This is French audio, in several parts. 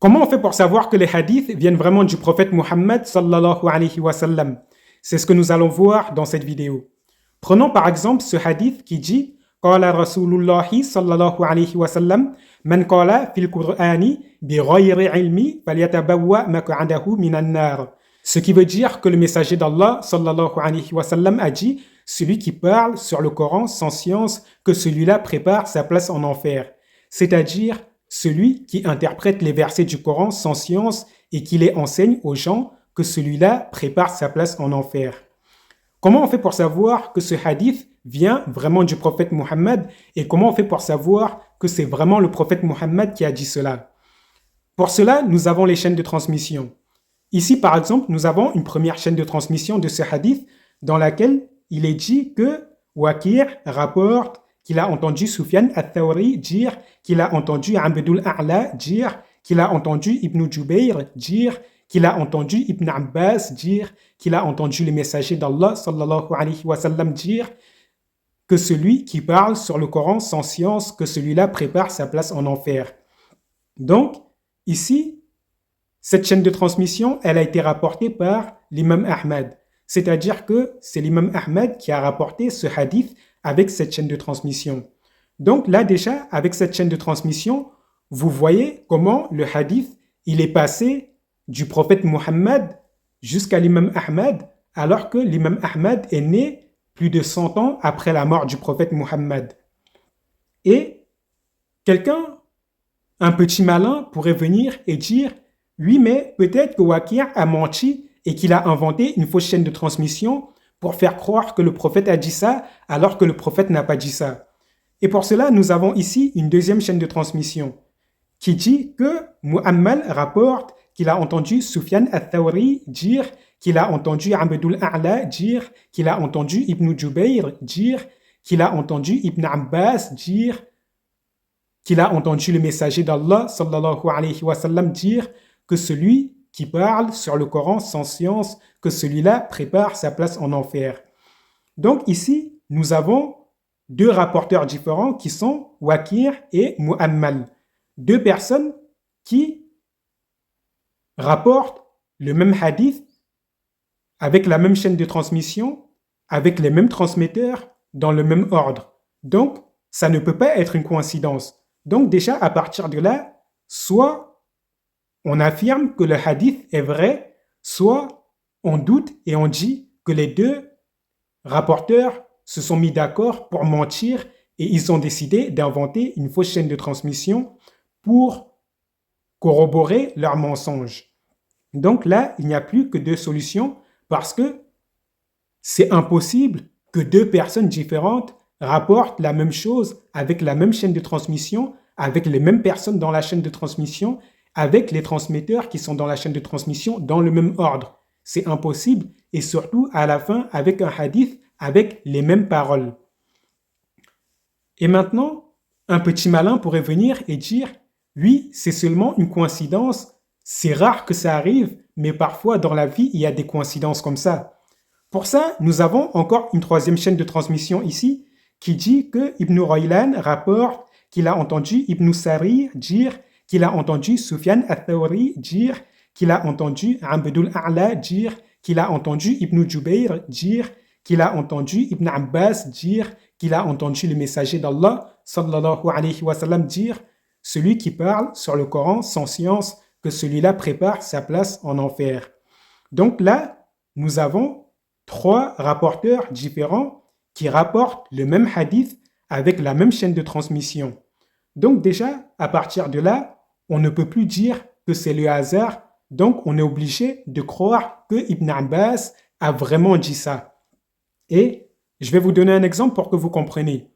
Comment on fait pour savoir que les hadiths viennent vraiment du prophète Muhammad sallallahu alayhi wa sallam? C'est ce que nous allons voir dans cette vidéo. Prenons par exemple ce hadith qui dit Qala Rasulullahi sallallahu alayhi wa sallam Man qala fil Qur'ani bi ghayri ilmi falyatabawwa maq'adahu minan nar. Ce qui veut dire que le messager d'Allah sallallahu alayhi wa sallam a dit celui qui parle sur le Coran sans science, que celui-là prépare sa place en enfer. C'est-à-dire celui qui interprète les versets du Coran sans science et qui les enseigne aux gens, que celui-là prépare sa place en enfer. Comment on fait pour savoir que ce hadith vient vraiment du prophète Muhammad et comment on fait pour savoir que c'est vraiment le prophète Muhammad qui a dit cela? Pour cela, nous avons les chaînes de transmission. Ici, par exemple, nous avons une première chaîne de transmission de ce hadith dans laquelle il est dit que Waqi' rapporte qu'il a entendu Sufyan al-Thawri dire, qu'il a entendu Abdul A'la dire, qu'il a entendu Ibn Jubayr dire, qu'il a entendu Ibn Abbas dire, qu'il a entendu le messager d'Allah sallallahu alayhi wa sallam dire que celui qui parle sur le Coran sans science, que celui-là prépare sa place en enfer. Donc, ici, cette chaîne de transmission, elle a été rapportée par l'imam Ahmad. C'est-à-dire que c'est l'imam Ahmad qui a rapporté ce hadith avec cette chaîne de transmission. Donc là déjà, avec cette chaîne de transmission, vous voyez comment le hadith, il est passé du prophète Muhammad jusqu'à l'imam Ahmad, alors que l'imam Ahmad est né plus de 100 ans après la mort du prophète Muhammad. Et quelqu'un, un petit malin, pourrait venir et dire « Oui, mais peut-être que Waqi' a menti et qu'il a inventé une fausse chaîne de transmission pour faire croire que le prophète a dit ça alors que le prophète n'a pas dit ça. » Et pour cela, nous avons ici une deuxième chaîne de transmission qui dit que Mu'ammal rapporte qu'il a entendu Sufyan al-Thawri dire, qu'il a entendu Abdul A'la dire, qu'il a entendu Ibn Jubayr dire, qu'il a entendu Ibn Abbas dire, qu'il a entendu le messager d'Allah sallallahu alayhi wa sallam dire que celui qui parle sur le Coran sans science, que celui-là prépare sa place en enfer. Donc ici, nous avons deux rapporteurs différents qui sont Waqi' et Mu'ammal. Deux personnes qui rapportent le même hadith avec la même chaîne de transmission, avec les mêmes transmetteurs, dans le même ordre. Donc, ça ne peut pas être une coïncidence. Donc déjà, à partir de là, soit on affirme que le hadith est vrai, soit on doute et on dit que les deux rapporteurs se sont mis d'accord pour mentir et ils ont décidé d'inventer une fausse chaîne de transmission pour corroborer leur mensonge. Donc là, il n'y a plus que deux solutions parce que c'est impossible que deux personnes différentes rapportent la même chose avec la même chaîne de transmission, avec les mêmes personnes dans la chaîne de transmission, avec les transmetteurs qui sont dans la chaîne de transmission dans le même ordre. C'est impossible et surtout à la fin avec un hadith avec les mêmes paroles. Et maintenant, un petit malin pourrait venir et dire « Oui, c'est seulement une coïncidence, c'est rare que ça arrive, mais parfois dans la vie, il y a des coïncidences comme ça. » Pour ça, nous avons encore une troisième chaîne de transmission ici qui dit que Ibn Raylan rapporte qu'il a entendu Ibn Sari dire, qu'il a entendu Sufyan al-Thawri dire, qu'il a entendu Abdul A'la dire, qu'il a entendu Ibn Jubayr dire, qu'il a entendu Ibn Abbas dire, qu'il a entendu le messager d'Allah sallallahu alayhi wa sallam dire « Celui qui parle sur le Coran sans science, que celui-là prépare sa place en enfer. » Donc là, nous avons trois rapporteurs différents qui rapportent le même hadith avec la même chaîne de transmission. Donc déjà, à partir de là, on ne peut plus dire que c'est le hasard, donc on est obligé de croire que Ibn Abbas a vraiment dit ça. Et je vais vous donner un exemple pour que vous compreniez.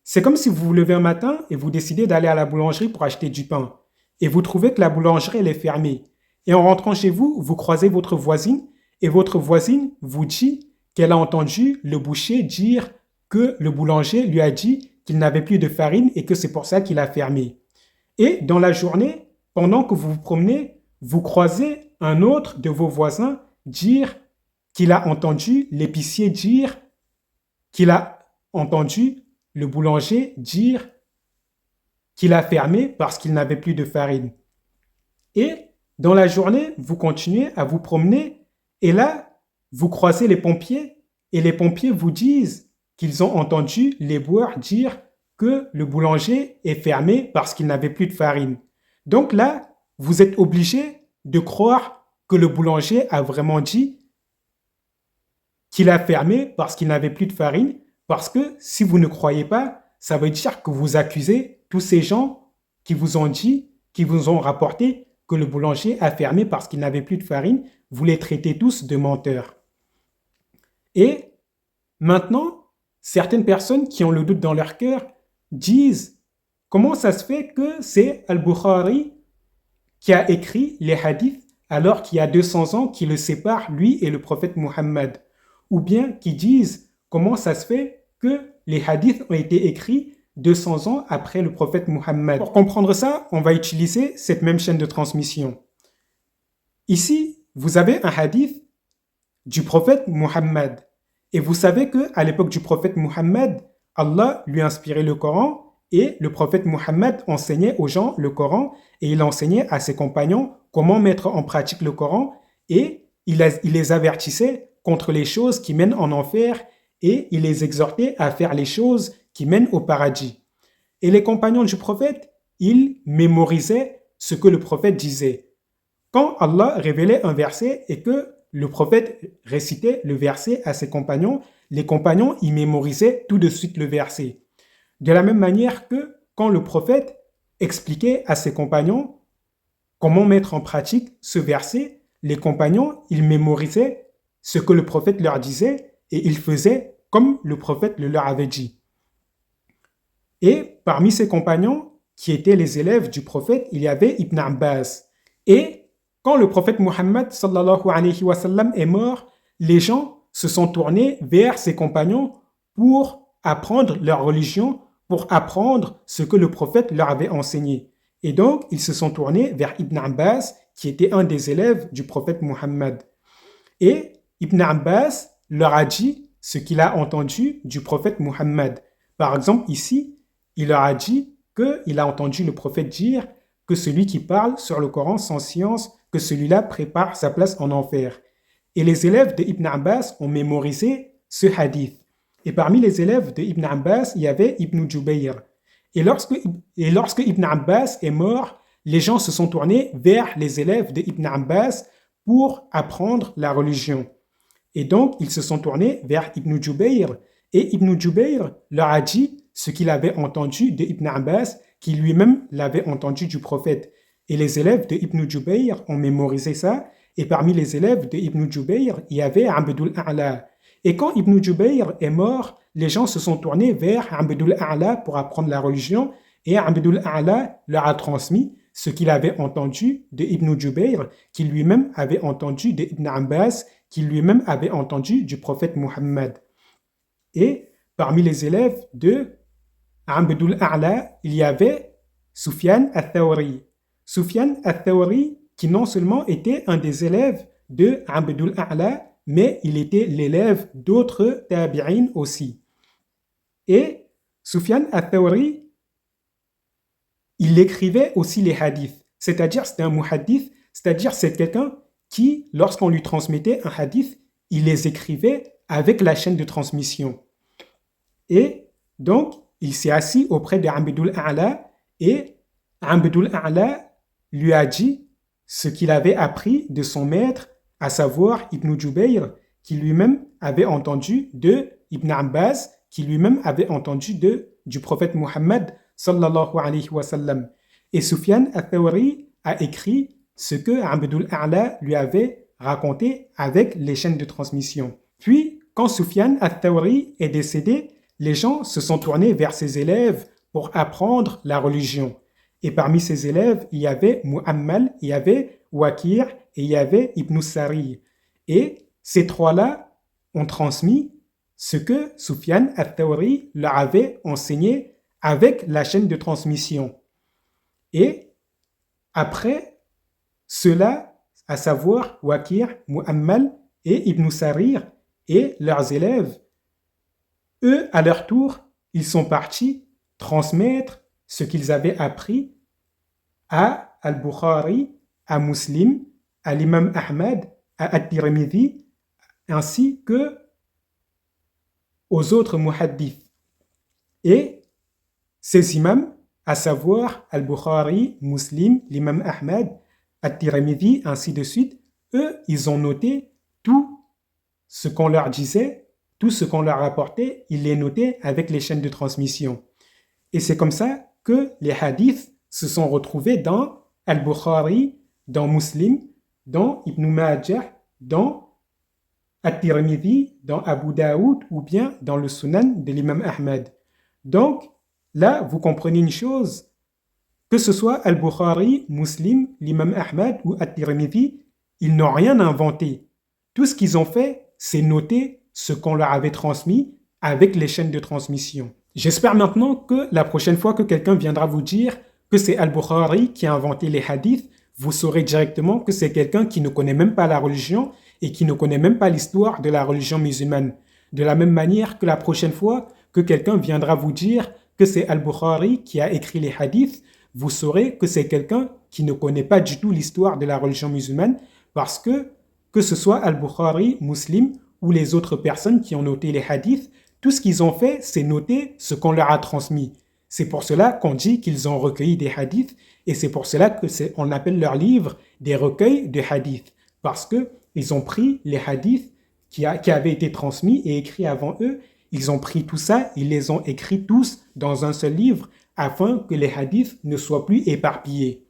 C'est comme si vous vous levez un matin et vous décidez d'aller à la boulangerie pour acheter du pain. Et vous trouvez que la boulangerie elle est fermée. Et en rentrant chez vous, vous croisez votre voisine et votre voisine vous dit qu'elle a entendu le boucher dire que le boulanger lui a dit qu'il n'avait plus de farine et que c'est pour ça qu'il a fermé. Et dans la journée, pendant que vous vous promenez, vous croisez un autre de vos voisins dire qu'il a entendu l'épicier dire, qu'il a entendu le boulanger dire qu'il a fermé parce qu'il n'avait plus de farine. Et dans la journée, vous continuez à vous promener et là, vous croisez les pompiers et les pompiers vous disent qu'ils ont entendu les boueurs dire que le boulanger est fermé parce qu'il n'avait plus de farine. Donc là, vous êtes obligé de croire que le boulanger a vraiment dit qu'il a fermé parce qu'il n'avait plus de farine, parce que si vous ne croyez pas, ça veut dire que vous accusez tous ces gens qui vous ont dit, qui vous ont rapporté que le boulanger a fermé parce qu'il n'avait plus de farine, vous les traitez tous de menteurs. Et maintenant, certaines personnes qui ont le doute dans leur cœur disent comment ça se fait que c'est Al-Bukhari qui a écrit les hadiths alors qu'il y a 200 ans qui le séparent, lui et le prophète Muhammad. Ou bien qui disent comment ça se fait que les hadiths ont été écrits 200 ans après le prophète Muhammad. Pour comprendre ça, on va utiliser cette même chaîne de transmission. Ici, vous avez un hadith du prophète Muhammad. Et vous savez qu'à l'époque du prophète Muhammad, Allah lui a inspiré le Coran et le prophète Muhammad enseignait aux gens le Coran et il enseignait à ses compagnons comment mettre en pratique le Coran et il les avertissait contre les choses qui mènent en enfer et il les exhortait à faire les choses qui mènent au paradis. Et les compagnons du prophète, ils mémorisaient ce que le prophète disait. Quand Allah révélait un verset et que le prophète récitait le verset à ses compagnons, les compagnons y mémorisaient tout de suite le verset. De la même manière que quand le prophète expliquait à ses compagnons comment mettre en pratique ce verset, les compagnons, ils mémorisaient ce que le prophète leur disait et ils faisaient comme le prophète le leur avait dit. Et parmi ses compagnons, qui étaient les élèves du prophète, il y avait Ibn Abbas. Et quand le prophète Muhammad sallallahu alayhi wa sallam est mort, les gens se sont tournés vers ses compagnons pour apprendre leur religion, pour apprendre ce que le prophète leur avait enseigné. Et donc, ils se sont tournés vers Ibn Abbas, qui était un des élèves du prophète Muhammad. Et Ibn Abbas leur a dit ce qu'il a entendu du prophète Muhammad. Par exemple, ici, il leur a dit qu'il a entendu le prophète dire que celui qui parle sur le Coran sans science, que celui-là prépare sa place en enfer. Et les élèves de Ibn Abbas ont mémorisé ce hadith. Et parmi les élèves de Ibn Abbas, il y avait Ibn Jubayr. Et lorsque Ibn Abbas est mort, les gens se sont tournés vers les élèves de Ibn Abbas pour apprendre la religion. Et donc, ils se sont tournés vers Ibn Jubayr. Et Ibn Jubayr leur a dit ce qu'il avait entendu de Ibn Abbas, qui lui-même l'avait entendu du prophète. Et les élèves de Ibn Jubayr ont mémorisé ça. Et parmi les élèves de Ibn Jubayr, il y avait Abdul A'la. Et quand Ibn Jubayr est mort, les gens se sont tournés vers Abdul A'la pour apprendre la religion. Et Abdul A'la leur a transmis ce qu'il avait entendu de Ibn Jubayr, qui lui-même avait entendu de Ibn Abbas, qui lui-même avait entendu du prophète Muhammad. Et parmi les élèves de Abdul A'la, il y avait Sufyan al-Thawri. Sufyan al-Thawri, qui non seulement était un des élèves de Abdul A'la, mais il était l'élève d'autres tabi'in aussi. Et Sufyan al-Thawri, il écrivait aussi les hadiths. C'est-à-dire, c'était un muhaddith, c'est-à-dire c'est quelqu'un qui, lorsqu'on lui transmettait un hadith, il les écrivait avec la chaîne de transmission. Et donc, il s'est assis auprès de Abdul A'la et Abdul A'la lui a dit ce qu'il avait appris de son maître, à savoir Ibn Jubayr, qui lui-même avait entendu de Ibn Abbas, qui lui-même avait entendu du prophète Muhammad sallallahu alayhi wa sallam. Et Sufyan al-Thawri a écrit ce que Abdul A'la lui avait raconté avec les chaînes de transmission. Puis, quand Sufyan al-Thawri est décédé, les gens se sont tournés vers ses élèves pour apprendre la religion. Et parmi ses élèves, il y avait Mu'ammal, il y avait Waqir et il y avait Ibn Sari. Et ces trois-là ont transmis ce que Sufyan al-Thawri leur avait enseigné avec la chaîne de transmission. Et après cela, à savoir Waqir, Mu'ammal et Ibn Sarir et leurs élèves, eux, à leur tour, ils sont partis transmettre ce qu'ils avaient appris à Al-Bukhari, à Muslim, à l'imam Ahmad, à At-Tirmidhi, ainsi que aux autres muhaddiths. Et ces imams, à savoir Al-Bukhari, Muslim, l'imam Ahmad, At-Tirmidhi, ainsi de suite, eux, ils ont noté tout ce qu'on leur disait, tout ce qu'on leur apportait, ils les notaient avec les chaînes de transmission. Et c'est comme ça que les hadiths se sont retrouvés dans Al-Bukhari, dans Muslim, dans Ibn Majah, dans At-Tirmidhi, dans Abu Daoud ou bien dans le Sunan de l'imam Ahmad. Donc, là, vous comprenez une chose, que ce soit Al-Bukhari, Muslim, l'imam Ahmad ou At-Tirmidhi, ils n'ont rien inventé. Tout ce qu'ils ont fait, c'est noter ce qu'on leur avait transmis avec les chaînes de transmission. J'espère maintenant que la prochaine fois que quelqu'un viendra vous dire que c'est Al-Bukhari qui a inventé les hadiths, vous saurez directement que c'est quelqu'un qui ne connaît même pas la religion et qui ne connaît même pas l'histoire de la religion musulmane. De la même manière que la prochaine fois que quelqu'un viendra vous dire que c'est Al-Bukhari qui a écrit les hadiths, vous saurez que c'est quelqu'un qui ne connaît pas du tout l'histoire de la religion musulmane parce que ce soit Al-Bukhari, Muslim ou les autres personnes qui ont noté les hadiths, tout ce qu'ils ont fait, c'est noter ce qu'on leur a transmis. C'est pour cela qu'on dit qu'ils ont recueilli des hadiths et c'est pour cela qu'on appelle leurs livres des recueils de hadiths parce qu'ils ont pris les hadiths qui avaient été transmis et écrits avant eux, ils ont pris tout ça, ils les ont écrits tous dans un seul livre afin que les hadiths ne soient plus éparpillés.